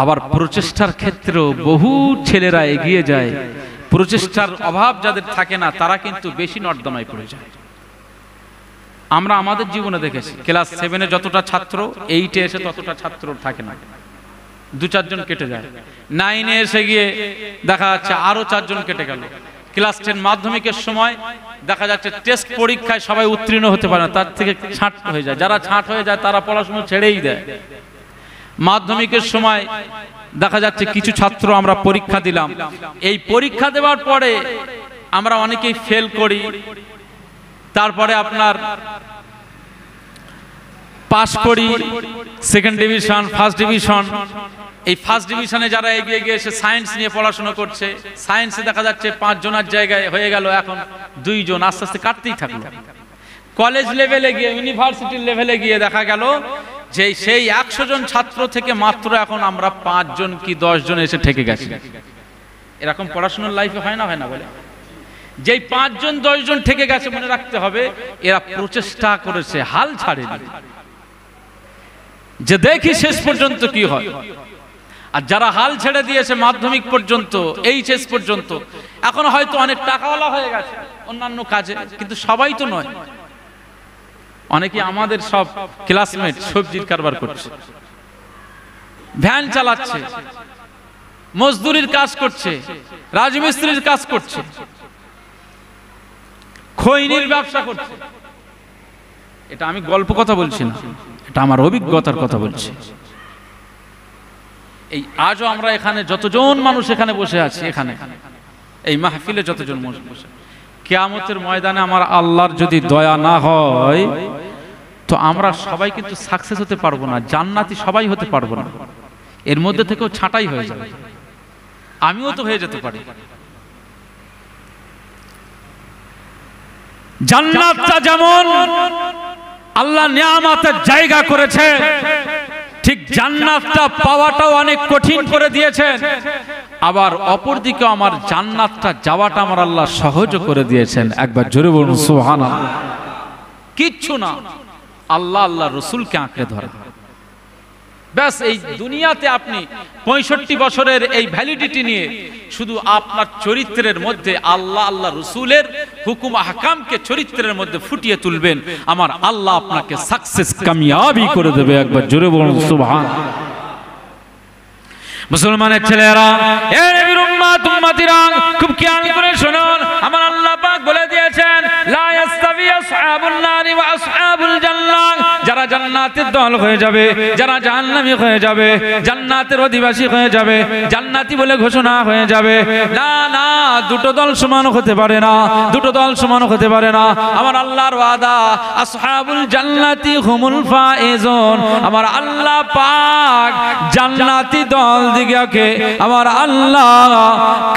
A: আবার প্রচেষ্টার ক্ষেত্রেও বহু ছেলেরা এগিয়ে যায়। প্রচেষ্টার অভাব যাদের থাকে না, তারা কিন্তু বেশি নর্দমায় পড়ে যায়। আমরা আমাদের জীবনে দেখেছি, ক্লাস 7-এ যতটা ছাত্র, 8-এ এসে ততটা ছাত্র থাকে না, 2-4 জন কেটে যায়। 9-এ এসে গিয়ে দেখা যাচ্ছে আরো 4 জন কেটে গেল। ক্লাস 10 মাধ্যমিকের সময় দেখা যাচ্ছে টেস্ট পরীক্ষায় সবাই উত্তীর্ণ হতে পারে না, তার থেকে ছাঁট হয়ে যায়। যারা ছাঁট হয়ে যায় তারা পড়াশোনা ছেড়েই দেয়। মাধ্যমিকের সময় দেখা যাচ্ছে কিছু ছাত্র আমরা পরীক্ষা দিলাম, এই পরীক্ষা দেওয়ার পরে আমরা অনেকেই ফেল করি, তারপরে আপনার পাস করি, সেকেন্ড ডিভিশন, ফার্স্ট ডিভিশন। এই ফার্স্ট ডিভিশনে যারা এগিয়ে গিয়ে এসে সায়েন্স নিয়ে পড়াশোনা করছে, সায়েন্সে দেখা যাচ্ছে 5 জনের জায়গায় হয়ে গেল এখন 2 জন, আস্তে আস্তে কাটতেই থাকলো। কলেজ লেভেলে গিয়ে, ইউনিভার্সিটির লেভেলে গিয়ে দেখা গেল যে সেই 100 জন ছাত্র থেকে মাত্র এখন আমরা 5 জন কি 10 জন এসে ঠেকে গেছি। এরকম পড়াশোনার লাইফে হয় না, হয় না বলে? যেই 5 জন 10 জন ঠেকে গেছে, মনে রাখতে হবে এরা প্রচেষ্টা করেছে, হাল ছাড়েনি, যে দেখি শেষ পর্যন্ত কি হয়। আর যারা হাল ছেড়ে দিয়েছে মাধ্যমিক পর্যন্ত, এইচএস পর্যন্ত, এখন হয়তো অনেক টাকাওয়ালা হয়ে গেছে অন্যান্য কাজে, কিন্তু সবাই তো নয়। অনেকে আমাদের সব ক্লাসমেট সবজির কারবার করছে, ভ্যান চালাচ্ছে, মজদুরির কাজ করছে, রাজমিস্ত্রির কাজ করছে, খৈনির ব্যবসা করছে। এটা আমি গল্প কথা বলছি না, এটা আমার অভিজ্ঞতার কথা বলছি। এই আজও আমরা এখানে যতজন মানুষ এখানে বসে আছি, এখানে এই মাহফিলে যতজন মানুষ বসে, কিয়ামতের ময়দানে আমার আল্লাহর যদি দয়া না হয় তো আমরা সবাই কিন্তু সাকসেস হতে পারবো না, জান্নাতি সবাই হতে পারবো না। এর মধ্যে থেকেও ছাঁটাই হয়ে যাবে, আমিও তো হয়ে যেতে পারি। জান্নাতটা যেমন আল্লাহ নিয়ামতের জায়গা করেছে, ঠিক জান্নাতটা পাওয়াটাও অনেক কঠিন করে দিয়েছেন। আবার অপরদিকে আমার জান্নাতটা যাওয়াটা আমার আল্লাহ সহজ করে দিয়েছেন। একবার জোরে বলুন সুবহানাল্লাহ। কিচ্ছু না, আল্লাহ আল্লাহ রসুলকে আঁকড়ে ধরা, ব্যাস। এই দুনিয়াতে আপনি 65 বছরের এই ভ্যালিডিটি নিয়ে শুধু আপনার চরিত্রের মধ্যে আল্লাহ আল্লাহ রসুলের হুকুম আহকামকে চরিত্রের মধ্যে ফুটিয়ে তুলবেন, আমার আল্লাহ আপনাকে সাকসেস কামিয়াবি করে দেবে। একবার জোরে বলুন সুবহানাল্লাহ। মুসলমানের ছেলেরা, এ নবীর উম্মত উম্মতিরা, খুব খেয়াল করে শুনুন, আমার আল্লাহ পাক বলে দিয়েছেন, লা ইয়াস্তাবি আসহাবুন নারি ওয়া আসহাবুল জান্নাহ। যারা জান্নাতের দল হয়ে যাবে, যারা জাহান্নামী হয়ে যাবে, জান্নাতের অধিবাসী হয়ে যাবে, জান্নাতি বলে ঘোষণা হয়ে যাবে। না না, দুটো দল সমান হতে পারে না, দুটো দল সমান হতে পারে না। আমার আল্লাহর ওয়াদা, আসহাবুল জান্নাতি হুমুল ফায়েজুন। আমার আল্লাহ পাক জান্নাতি দল দিগকে আমার আল্লাহ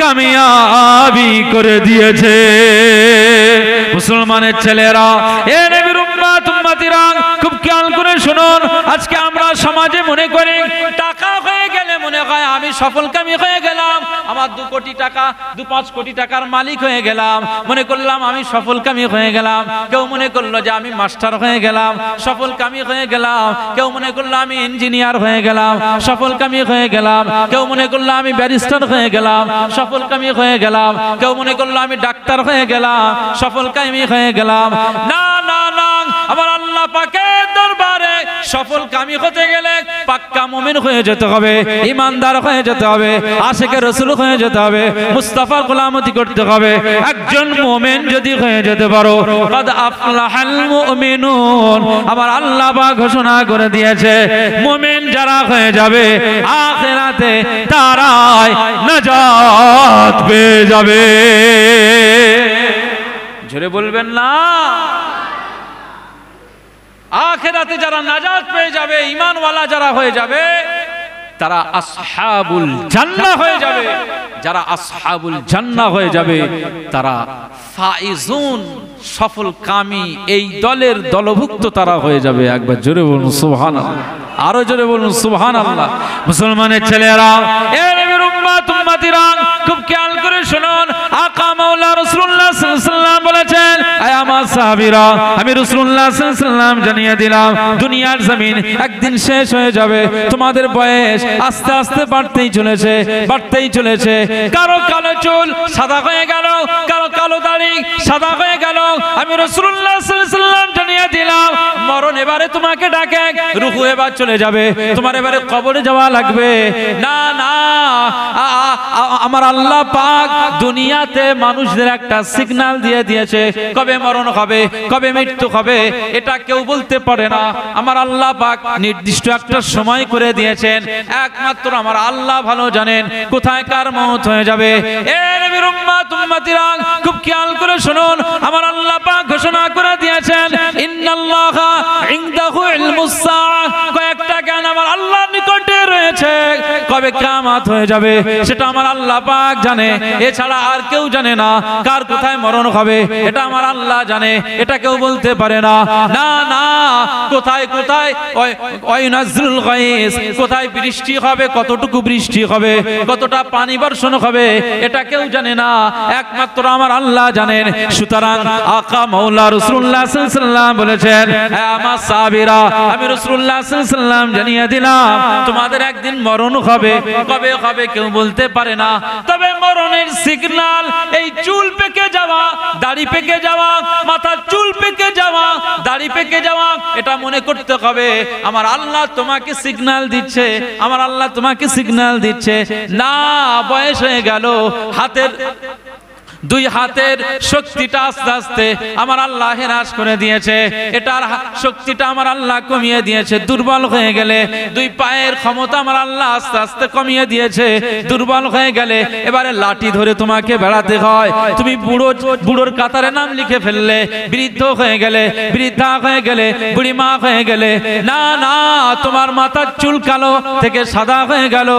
A: কামিয়াবি করে দিয়েছে। মুসলমানের ছেলেরা, এ নবীর উম্মত উম্মতিরা, খুব খেয়াল করে শুনুন। আজকে আমরা সমাজে মনে করি টাকা হয়ে গেলে মনে হয় আমি সফলকামী হয়ে গেলাম, আমার 2 কোটি টাকা 2-5 কোটি টাকার মালিক হয়ে গেলাম, মনে করলাম আমি সফলকামী হয়ে গেলাম। কেউ মনে করলো যে আমি মাস্টার হয়ে গেলাম, সফলকামী হয়ে গেলাম। কেউ মনে করলো আমি ইঞ্জিনিয়ার হয়ে গেলাম, সফলকামী হয়ে গেলাম। কেউ মনে করলো আমি ব্যারিস্টার হয়ে গেলাম, সফলকামী হয়ে গেলাম। কেউ মনে করলো আমি ডাক্তার হয়ে গেলাম, সফলকামী হয়ে গেলাম। না না না, আমার আল্লাহ পাকের দরবারে সফলকামী হতে গেলে পাক্কা মুমিন হয়ে যেতে হবে, ইমানদার হয়ে যেতে হবে, আশিকে রাসূল হয়ে যেতে হবে, মুস্তাফার গোলামতি করতে হবে। একজন মুমিন যদি হয়ে যেতে পারো, কাদ আফলাহাল মুমিনুন, আমার আল্লাহ পাক ঘোষণা করে দিয়েছে মুমিন যারা হয়ে যাবে আখিরাতে তারাই নাজাত পেয়ে যাবে। জোরে বলবেন না? আখিরাতে যারা নাজাত পেয়ে যাবে, ঈমানওয়ালা যারা হয়ে যাবে, তারা আসহাবুল জান্নাহ হয়ে যাবে। যারা আসহাবুল জান্নাহ হয়ে যাবে তারা ফাইজুন, সফলকামী, এই দলের দলভুক্ত তারা হয়ে যাবে। একবার জোরে বলুন সুবহানাল্লাহ, আরো জোরে বলুন সুবহানাল্লাহ। মুসলমানের ছেলেরা, এ নবীর উম্মত উম্মতিরা, খুব খেয়াল করে শুনুন। আকা মাওলা রাসূলুল্লাহ সাল্লাল্লাহু আলাইহি ওয়াসাল্লাম বলেছেন, আয় আমার সাহাবীরা, আমি রাসূলুল্লাহ সাল্লাল্লাহু আলাইহি ওয়াসাল্লাম জানিয়ে দিলাম দুনিয়ার জমিন একদিন শেষ হয়ে যাবে। তোমাদের বয়স আস্তে আস্তে বাড়তেই চলেছে, বাড়তেই চলেছে। কারো কালো চুল সাদা হয়ে গেল, কারো কালো দাড়ি সাদা হয়ে গেল। আমি রাসূলুল্লাহ সাল্লাল্লাহু আলাইহি ওয়াসাল্লাম জানিয়ে দিলাম মরণ এবারে তোমাকে ডাকে, রূহ এবার চলে যাবে, তোমার এবারে কবরে যাওয়া লাগবে। না না, আমার আল্লাহ পাক দুনিয়াতে মানুষদের একটা সিগন্যাল দিয়ে দিয়েছে, কবে মরণ হবে, কবে মৃত্যু হবে, এটা কেউ বলতে পারে না। আমার আল্লাহ পাক নির্দিষ্ট একটা সময় করে দিয়েছেন, একমাত্র আমার আল্লাহ ভালো জানেন কোথায় কার মওত হয়ে যাবে। এ নবীর উম্মত উম্মতিরা, খুব খেয়াল করে শুনুন। আমার আল্লাহ পাক ঘোষণা করে দিয়েছেন, ইন্নাল্লাহা ইনদাহু ইলমুস সাআহ, কয়েকটা জ্ঞান আমার আল্লাহর নিকটে রয়েছে। কবে কিয়ামত হয়ে যাবে সেটা আমার আল্লাহ পাক জানে, এছাড়া আর কেউ জানে না। কার কোথায় মরণ হবে এটা আমার আল্লাহ জানে, এটা কেউ বলতে পারে না। না না, কোথায় কোথায় ওয়াইনাজুল গায়স, কোথায় বৃষ্টি হবে, কতটুকু বৃষ্টি হবে, কতটা পানি বর্ষণ হবে, এটা কেউ জানে না, একমাত্র আমার আল্লাহ জানেন। সুতরাং আকা মাওলা রাসূলুল্লাহ সাল্লাল্লাহু আলাইহি ওয়াসাল্লাম বলেছেন, হে আমার সাহাবীরা, আমি রাসূলুল্লাহ সাল্লাল্লাহু আলাইহি ওয়াসাল্লাম জানিয়ে দিলাম তোমাদের একদিন মরণ হবে, কবে হবে কেউ বলতে পারে না। তবে মরণের সিগন্যাল এই চুল পেকে যাওয়া, দাড়ি পেকে যাওয়া, মাথার চুল পেকে যাওয়া, দাড়ি পেকে যাওয়া, এটা মনে করতে হবে আমার আল্লাহ তোমাকে সিগন্যাল দিচ্ছে, আমার আল্লাহ তোমাকে সিগন্যাল দিচ্ছে। না, বয়স হয়ে গেল, হাতের 2 হাতের শক্তিটা আস্তে আস্তে আমার আল্লাহ হ্রাস করে দিয়েছে, এটার শক্তিটা আমার আল্লাহ কমিয়ে দিয়েছে। দুর্বল হয়ে গেলে 2 পায়ের ক্ষমতা আমার আল্লাহ আস্তে আস্তে কমিয়ে দিয়েছে। দুর্বল হয়ে গেলে এবারে লাঠি ধরে তোমাকে বেড়াতে হয়। তুমি বুড়োর কাতারে নাম লিখে ফেললে, বৃদ্ধ হয়ে গেলে, বৃদ্ধা হয়ে গেলে, বুড়িমা হয়ে গেলে। না না, তোমার মাথার চুল কালো থেকে সাদা হয়ে গেল,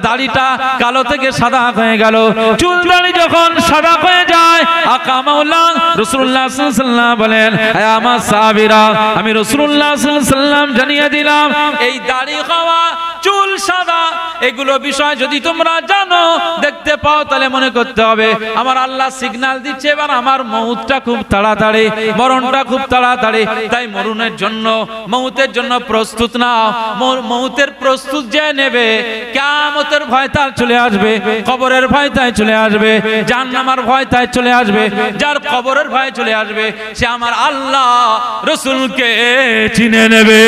A: দাড়িটা কালো থেকে সাদা হয়ে গেল। চুল দাড়ি যখন সাদা হয়ে যায়, আকা মাওলা রাসূলুল্লাহ সাল্লাল্লাহু আলাইহি ওয়াসাল্লাম বলেন, হে আমার সাহাবীরা, আমি রাসূলুল্লাহ সাল্লাল্লাহু আলাইহি ওয়াসাল্লাম জানিয়ে দিলাম এই দাড়ি হওয়া, চুল সাদা, এগুলো বিষয় যদি তোমরা জানো, দেখতে পাও, তাহলে মনে করতে হবে আমার আল্লাহ সিগন্যাল দিচ্ছে এবার আমার মওতটা খুব তাড়াতাড়ি, মরণটা খুব তাড়াতাড়ি। তাই মরণের জন্য, মওতের জন্য প্রস্তুত নাও। মওতের প্রস্তুত যে নেবে, কিয়ামতের ভয় তার চলে আসবে, কবরের ভয় তাই চলে আসবে, জাহান্নামের ভয় তাই চলে আসবে। যার কবরের ভয় চলে আসবে সে আমার আল্লাহ রাসূলকে চিনে নেবে।